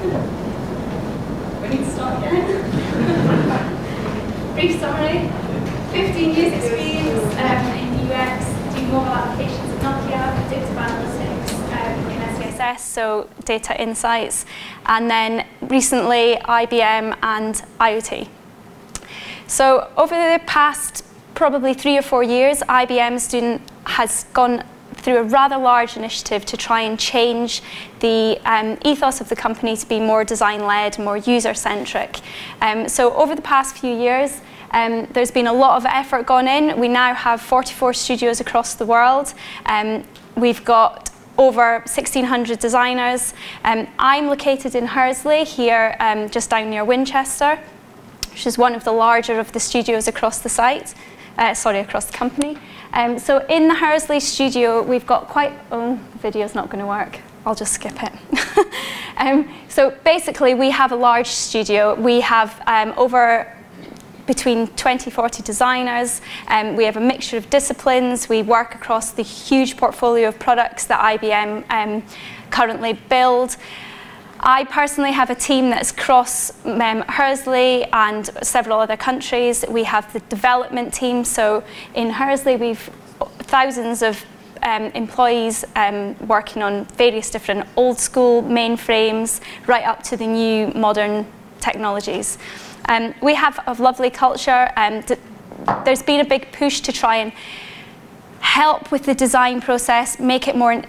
We need to start again. Brief summary. 15 years experience in UX, doing mobile applications at Nokia, predictive analytics in SPSS, so data insights, and then recently IBM and IoT. So over the past probably 3 or 4 years, IBM Studio has gone through a rather large initiative to try and change the ethos of the company to be more design-led, more user-centric. So over the past few years, there's been a lot of effort gone in. We now have 44 studios across the world. We've got over 1,600 designers. I'm located in Hursley here, just down near Winchester, which is one of the larger of the studios across the site. Across the company. So in the Hursley studio, we've got quite, oh, the video's not going to work. I'll just skip it. So basically, we have a large studio. We have over between 20, 40 designers. We have a mixture of disciplines. We work across the huge portfolio of products that IBM currently build. I personally have a team that's across Hursley and several other countries. We have the development team. So in Hursley, we've thousands of employees working on various different old school mainframes right up to the new modern technologies. We have a lovely culture. There's been a big push to try and help with the design process, make it more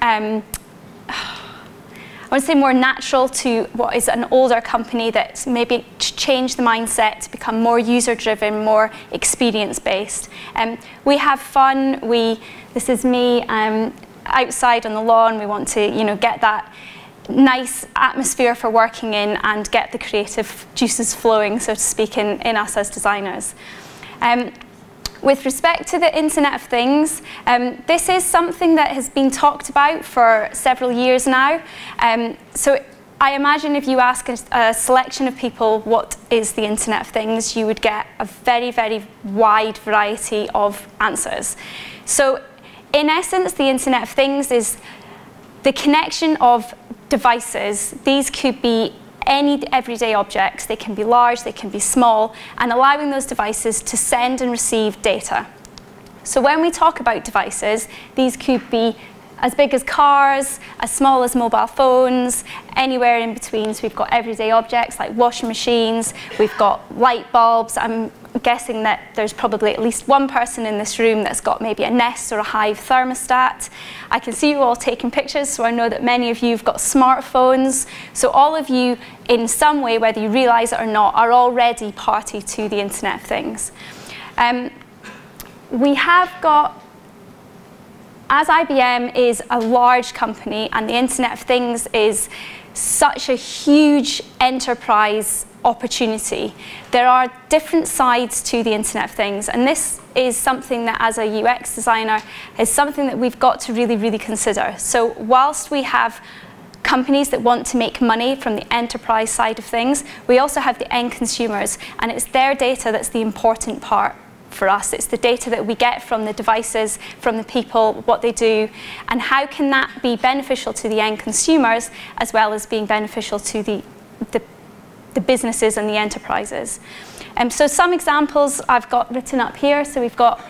I want to say more natural to what is an older company that's maybe changed the mindset to become more user-driven, more experience-based. We have fun. This is me outside on the lawn. We want to, get that nice atmosphere for working in and get the creative juices flowing, so to speak, in us as designers. With respect to the Internet of Things, this is something that has been talked about for several years now. So I imagine if you ask a selection of people what is the Internet of Things, you would get a very, very wide variety of answers. So in essence, the Internet of Things is the connection of devices. These could be any everyday objects. They can be large, they can be small, and allowing those devices to send and receive data. So when we talk about devices, these could be as big as cars, as small as mobile phones, anywhere in between. So we've got everyday objects like washing machines, we've got light bulbs. I'm guessing that there's probably at least one person in this room that's got maybe a Nest or a Hive thermostat. I can see you all taking pictures, so I know that many of you have got smartphones. So all of you, in some way, whether you realize it or not, are already party to the Internet of Things. We have got, as IBM is a large company and the Internet of Things is such a huge enterprise opportunity, there are different sides to the Internet of Things, and this is something that as a UX designer is something that we've got to really, really consider. So whilst we have companies that want to make money from the enterprise side of things, we also have the end consumers, and it's their data that's the important part for us. It's the data that we get from the devices, from the people, what they do, and how can that be beneficial to the end consumers as well as being beneficial to the businesses and the enterprises. So some examples I've got written up here. So we've got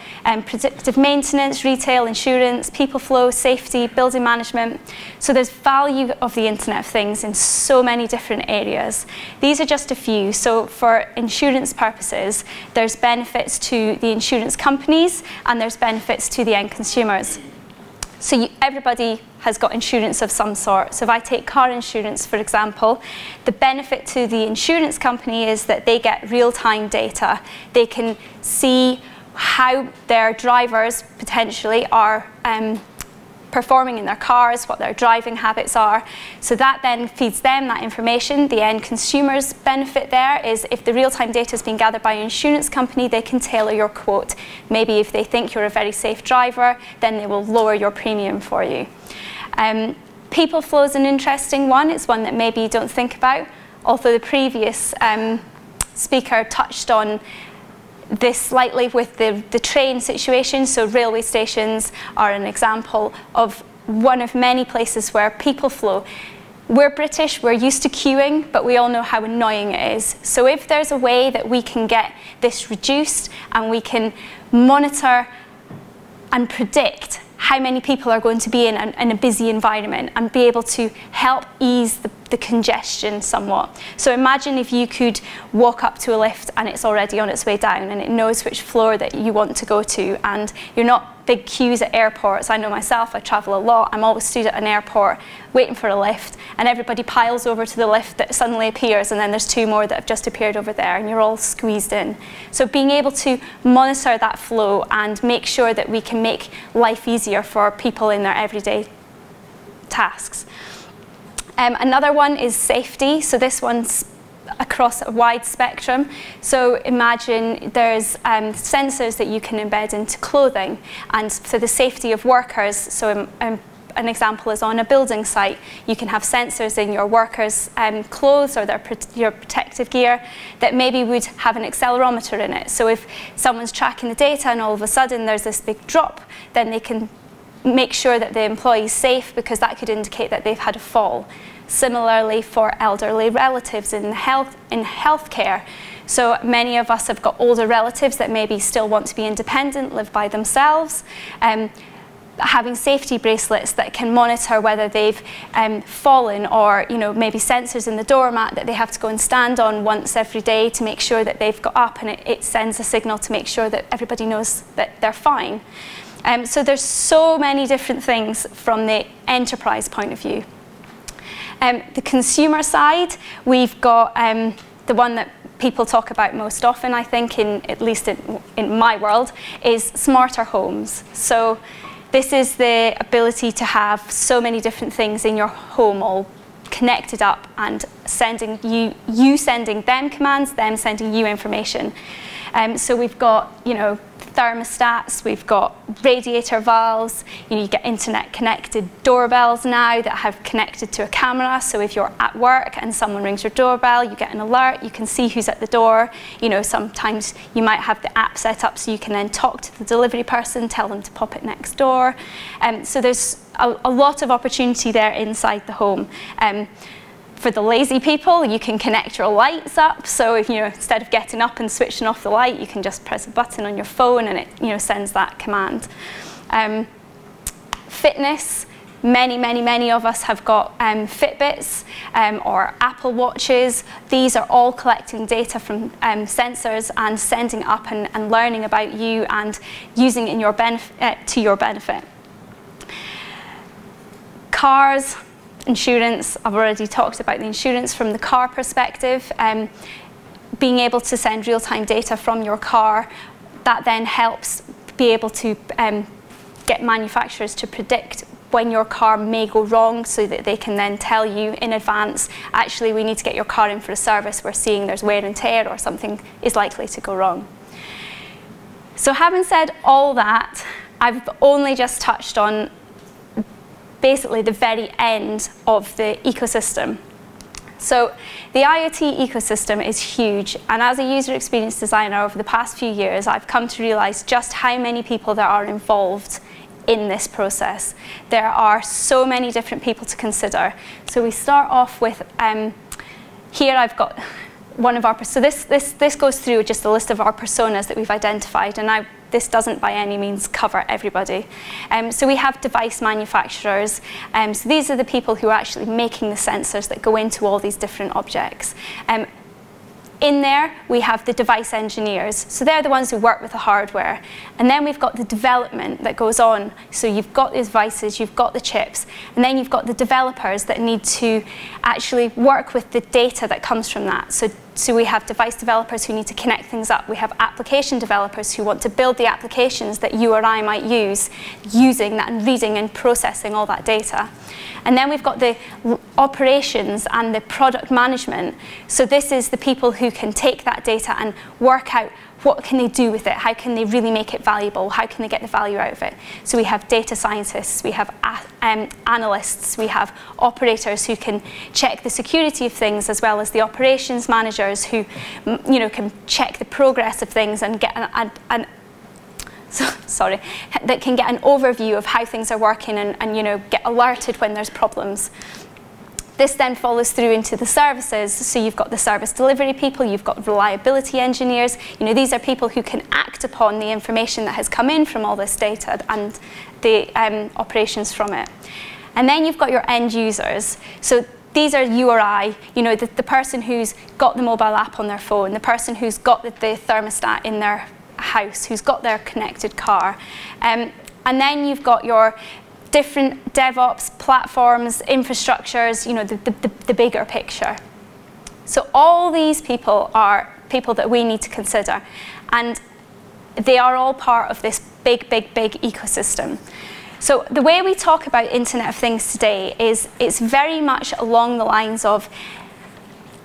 predictive maintenance, retail, insurance, people flow, safety, building management. So there's value of the Internet of Things in so many different areas. These are just a few. So for insurance purposes, there's benefits to the insurance companies and there's benefits to the end consumers. So everybody has got insurance of some sort. So if I take car insurance, for example, the benefit to the insurance company is that they get real-time data. They can see how their drivers potentially are performing in their cars, what their driving habits are. So that then feeds them that information. The end consumer's benefit there is if the real-time data has been gathered by an insurance company, they can tailor your quote. Maybe if they think you're a very safe driver, then they will lower your premium for you. People flow is an interesting one. It's one that maybe you don't think about, although the previous speaker touched on this slightly with the train situation. So railway stations are an example of one of many places where people flow. We're British, we're used to queuing, but we all know how annoying it is. So if there's a way that we can get this reduced and we can monitor and predict how many people are going to be in a busy environment and be able to help ease the congestion somewhat. So imagine if you could walk up to a lift and it's already on its way down and it knows which floor that you want to go to, and you're not big queues at airports. I know myself, I travel a lot, I'm always stood at an airport waiting for a lift, and everybody piles over to the lift that suddenly appears, and then there's 2 more that have just appeared over there, and you're all squeezed in. So being able to monitor that flow and make sure that we can make life easier for people in their everyday tasks. Another one is safety. So this one's across a wide spectrum. So imagine there's sensors that you can embed into clothing, and for the safety of workers, so an example is on a building site, you can have sensors in your workers' clothes or your protective gear that maybe would have an accelerometer in it. So if someone's tracking the data and all of a sudden there's this big drop, then they can make sure that the employee is safe, because that could indicate that they've had a fall. Similarly for elderly relatives in healthcare. So many of us have got older relatives that maybe still want to be independent, live by themselves. Having safety bracelets that can monitor whether they've fallen, or maybe sensors in the doormat that they have to go and stand on once every day to make sure that they've got up, and it sends a signal to make sure that everybody knows that they're fine. So there's so many different things from the enterprise point of view. The consumer side, we've got the one that people talk about most often, I think, at least in my world, is smarter homes. So this is the ability to have so many different things in your home all connected up and sending you sending them commands, them sending you information. So we've got, thermostats, we've got radiator valves, you get internet connected doorbells now that have connected to a camera, so if you're at work and someone rings your doorbell, you get an alert, you can see who's at the door. Sometimes you might have the app set up so you can then talk to the delivery person, tell them to pop it next door. So there's a lot of opportunity there inside the home. For the lazy people, you can connect your lights up. So if instead of getting up and switching off the light, you can just press a button on your phone and it sends that command. Fitness. Many of us have got Fitbits or Apple Watches. These are all collecting data from sensors and sending up and learning about you and using it in your to your benefit. Cars. Insurance, I've already talked about the insurance from the car perspective. Being able to send real-time data from your car, that then helps be able to get manufacturers to predict when your car may go wrong, so that they can then tell you in advance, actually we need to get your car in for a service, we're seeing there's wear and tear or something is likely to go wrong. So having said all that, I've only just touched on basically the very end of the ecosystem. So the IoT ecosystem is huge, and as a user experience designer over the past few years, I've come to realize just how many people there are involved in this process. There are so many different people to consider. So we start off with, here I've got one of our, so this goes through just a list of our personas that we've identified, and this doesn't by any means cover everybody. So we have device manufacturers. So these are the people who are actually making the sensors that go into all these different objects. In there, we have the device engineers. So they're the ones who work with the hardware. And then we've got the development that goes on. So you've got the devices, you've got the chips, and then you've got the developers that need to actually work with the data that comes from that. So we have device developers who need to connect things up. We have application developers who want to build the applications that you or I might use, using that and reading and processing all that data. And then we've got the operations and the product management. So this is the people who can take that data and work out what can they do with it, how can they really make it valuable, how can they get the value out of it. So we have data scientists, we have analysts, we have operators who can check the security of things, as well as the operations managers who can check the progress of things and get that can get an overview of how things are working and get alerted when there's problems. This then follows through into the services. So you've got the service delivery people, you've got reliability engineers. These are people who can act upon the information that has come in from all this data and the operations from it. And then you've got your end users. So these are URI, the person who's got the mobile app on their phone, the person who's got the thermostat in their house, who's got their connected car. And then you've got your different DevOps platforms, infrastructures, the bigger picture. So all these people are people that we need to consider. And they are all part of this big, big, big ecosystem. So the way we talk about Internet of Things today is it's very much along the lines of,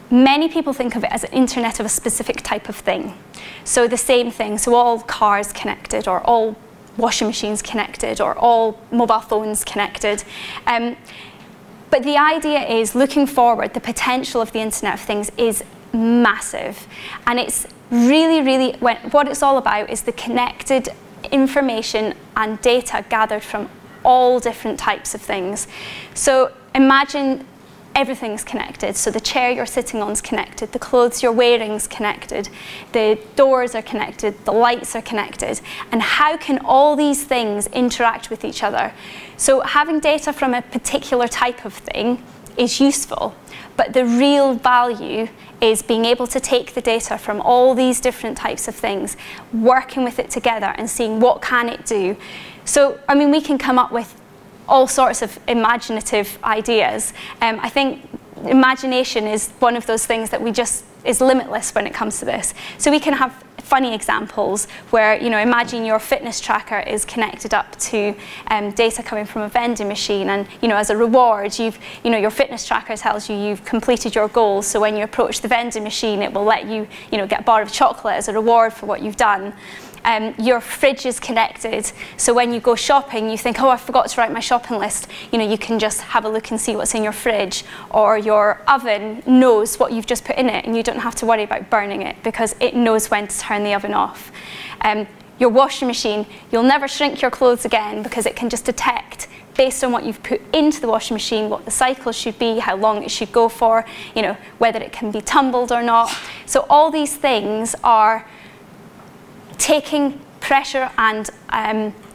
many people think of it as an internet of a specific type of thing. So the same thing, so all cars connected, or all washing machines connected, or all mobile phones connected. But the idea is, looking forward, the potential of the Internet of Things is massive. And it's really, what it's all about is the connected information and data gathered from all different types of things. So imagine everything's connected. So the chair you're sitting on is connected, the clothes you're wearing is connected, the doors are connected, the lights are connected. And how can all these things interact with each other? So having data from a particular type of thing is useful, but the real value is being able to take the data from all these different types of things, working with it together and seeing what can it do. So, we can come up with all sorts of imaginative ideas. I think imagination is one of those things that is limitless when it comes to this. So we can have funny examples where, imagine your fitness tracker is connected up to data coming from a vending machine, and, as a reward, your fitness tracker tells you you've completed your goals. So when you approach the vending machine, it will let you, get a bar of chocolate as a reward for what you've done. Your fridge is connected, so when you go shopping, you think, oh, I forgot to write my shopping list. You can just have a look and see what's in your fridge. Or your oven knows what you've just put in it, and you don't have to worry about burning it because it knows when to turn the oven off. Your washing machine, you'll never shrink your clothes again because it can just detect, based on what you've put into the washing machine, what the cycle should be, how long it should go for, whether it can be tumbled or not. So all these things are taking pressure and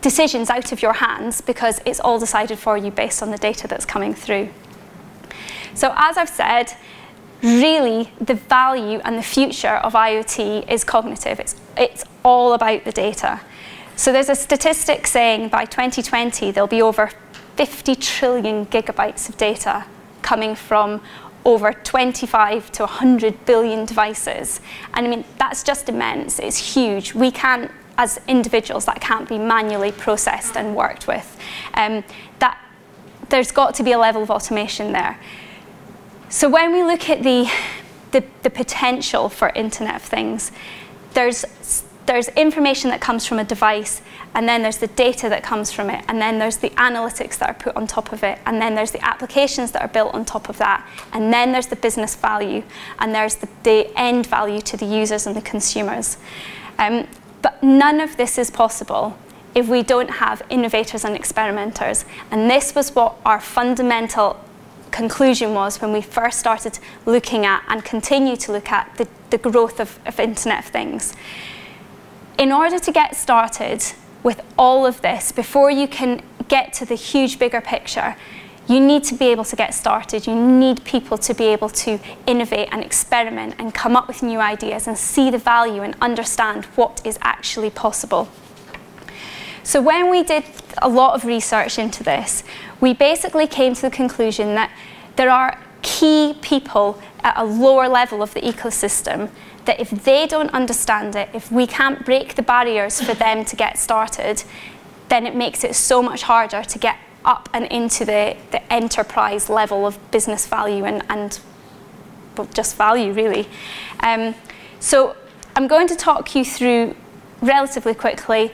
decisions out of your hands because it's all decided for you based on the data that's coming through. So as I've said, really the value and the future of IoT is cognitive. It's all about the data. So there's a statistic saying by 2020 there'll be over 50 trillion gigabytes of data coming from over 25 to 100 billion devices. And that's just immense, it's huge. We can't, as individuals, that can't be manually processed and worked with. There's got to be a level of automation there. So when we look at the potential for Internet of Things, there's information that comes from a device, and then there's the data that comes from it, and then there's the analytics that are put on top of it, and then there's the applications that are built on top of that, and then there's the business value, and there's the end value to the users and the consumers. But none of this is possible if we don't have innovators and experimenters. And this was what our fundamental conclusion was when we first started looking at and continue to look at the growth of Internet of Things. In order to get started with all of this, before you can get to the huge bigger picture, you need to be able to get started. You need people to be able to innovate and experiment and come up with new ideas and see the value and understand what is actually possible. So when we did a lot of research into this, we basically came to the conclusion that there are key people at a lower level of the ecosystem that if they don't understand it, if we can't break the barriers for them to get started, then it makes it so much harder to get up and into the enterprise level of business value and well, just value, really. So I'm going to talk you through relatively quickly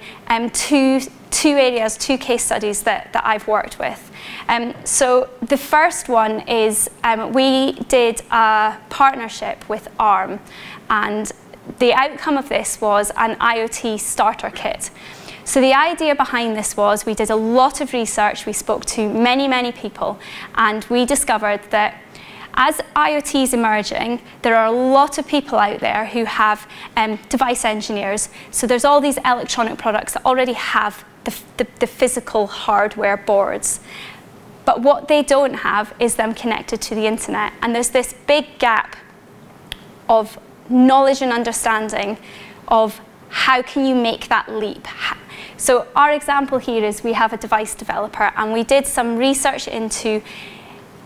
two areas, two case studies that I've worked with. So the first one is we did a partnership with ARM, and the outcome of this was an IoT Starter Kit. So the idea behind this was we did a lot of research, we spoke to many, many people, and we discovered that As IoT is emerging, there are a lot of people out there who have device engineers. So there's all these electronic products that already have the physical hardware boards. But what they don't have is them connected to the internet. And there's this big gap of knowledge and understanding of how can you make that leap. So our example here is we have a device developer, and we did some research into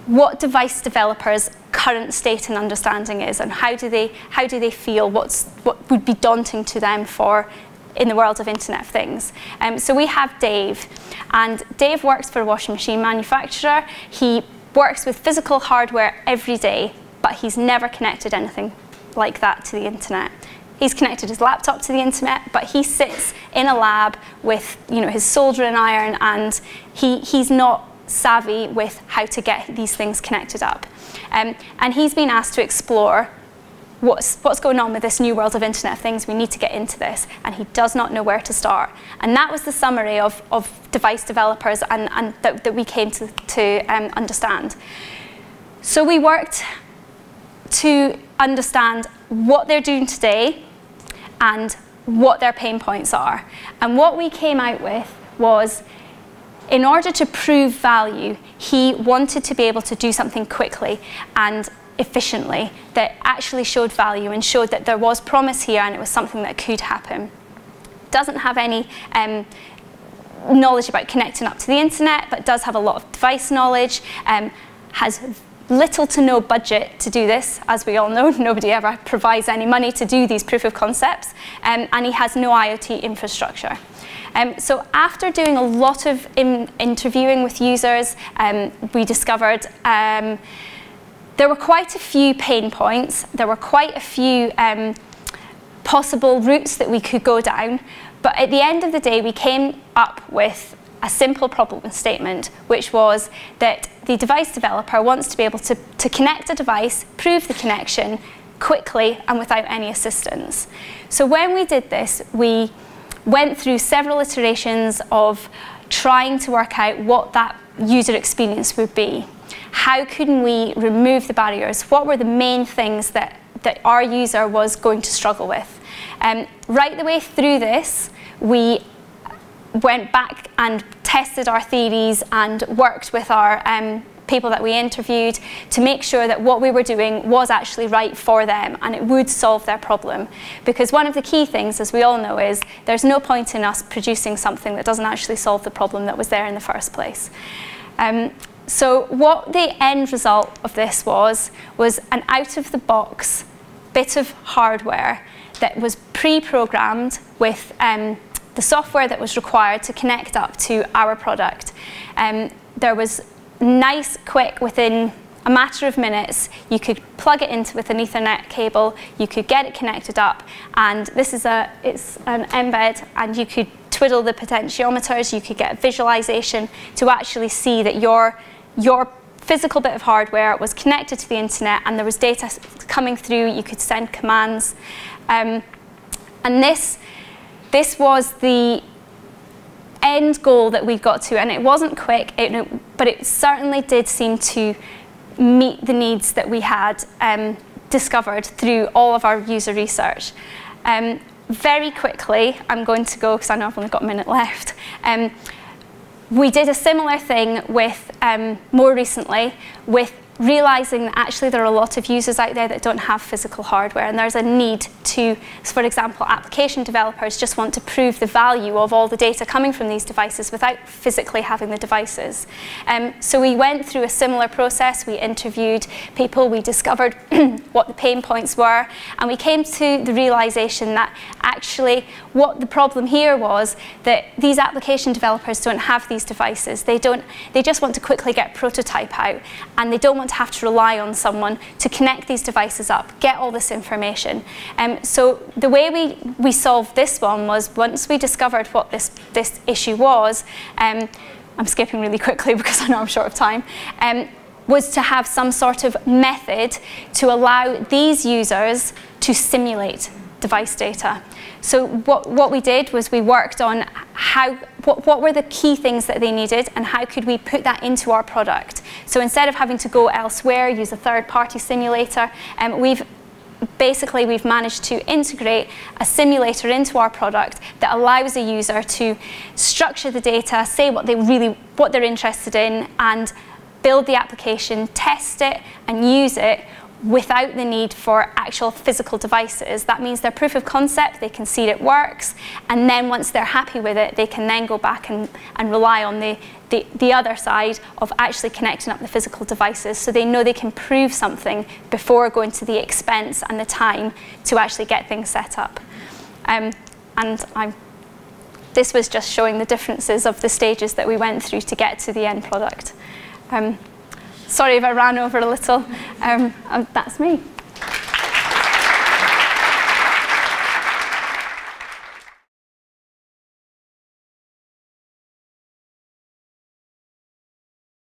what device developers' current state and understanding is, and how do they feel, what would be daunting to them in the world of Internet of Things. So we have Dave, and Dave works for a washing machine manufacturer. He works with physical hardware every day, but he's never connected anything like that to the internet. He's connected his laptop to the internet, but he sits in a lab with his soldering iron, and he's not savvy with how to get these things connected up. And he's been asked to explore what's going on with this new world of Internet of Things. We need to get into this, and he does not know where to start. And that was the summary of device developers and that we came to understand. So we worked to understand what they're doing today and what their pain points are. And what we came out with was, in order to prove value, he wanted to be able to do something quickly and efficiently that actually showed value and showed that there was promise here and it was something that could happen. Doesn't have any knowledge about connecting up to the internet, but does have a lot of device knowledge, has little to no budget to do this. As we all know, nobody ever provides any money to do these proof of concepts, and he has no IoT infrastructure. So after doing a lot of interviewing with users, we discovered there were quite a few pain points. There were quite a few possible routes that we could go down. But at the end of the day, we came up with a simple problem statement, which was that the device developer wants to be able to connect a device, prove the connection quickly and without any assistance. So when we did this, we went through several iterations of trying to work out what that user experience would be. How can we remove the barriers? What were the main things that our user was going to struggle with? Right the way through this, we went back and tested our theories and worked with our people that we interviewed to make sure that what we were doing was actually right for them and it would solve their problem. Because one of the key things, as we all know, is there's no point in us producing something that doesn't actually solve the problem that was there in the first place. So what the end result of this was an out-of-the-box bit of hardware that was pre-programmed with the software that was required to connect up to our product. There was nice, quick, within a matter of minutes, you could plug it into with an Ethernet cable, you could get it connected up, and this is it's an embed, and you could twiddle the potentiometers, you could get visualization to actually see that your physical bit of hardware was connected to the internet and there was data coming through, you could send commands. And this was the end goal that we got to, and it wasn't quick, but it certainly did seem to meet the needs that we had discovered through all of our user research. Very quickly, I'm going to go because I know I've only got a minute left. We did a similar thing with, more recently, with realizing that actually there are a lot of users out there that don't have physical hardware, and there's a need to, for example, application developers just want to prove the value of all the data coming from these devices without physically having the devices. So we went through a similar process. We interviewed people, we discovered what the pain points were, and we came to the realization that actually what the problem here was that these application developers don't have these devices. They just want to quickly get prototype out, and they don't want to have to rely on someone to connect these devices up, get all this information. So the way we solved this one was, once we discovered what this issue was, I'm skipping really quickly because I know I'm short of time, was to have some sort of method to allow these users to simulate device data. So what we did was we worked on what were the key things that they needed and how could we put that into our product. So instead of having to go elsewhere, use a third-party simulator, we've managed to integrate a simulator into our product that allows a user to structure the data, say what they're interested in, and build the application, test it, and use it without the need for actual physical devices. That means their proof of concept, they can see it works, and then once they're happy with it, they can then go back and rely on the other side of actually connecting up the physical devices, so they know they can prove something before going to the expense and the time to actually get things set up. This was just showing the differences of the stages that we went through to get to the end product. Sorry if I ran over a little. That's me.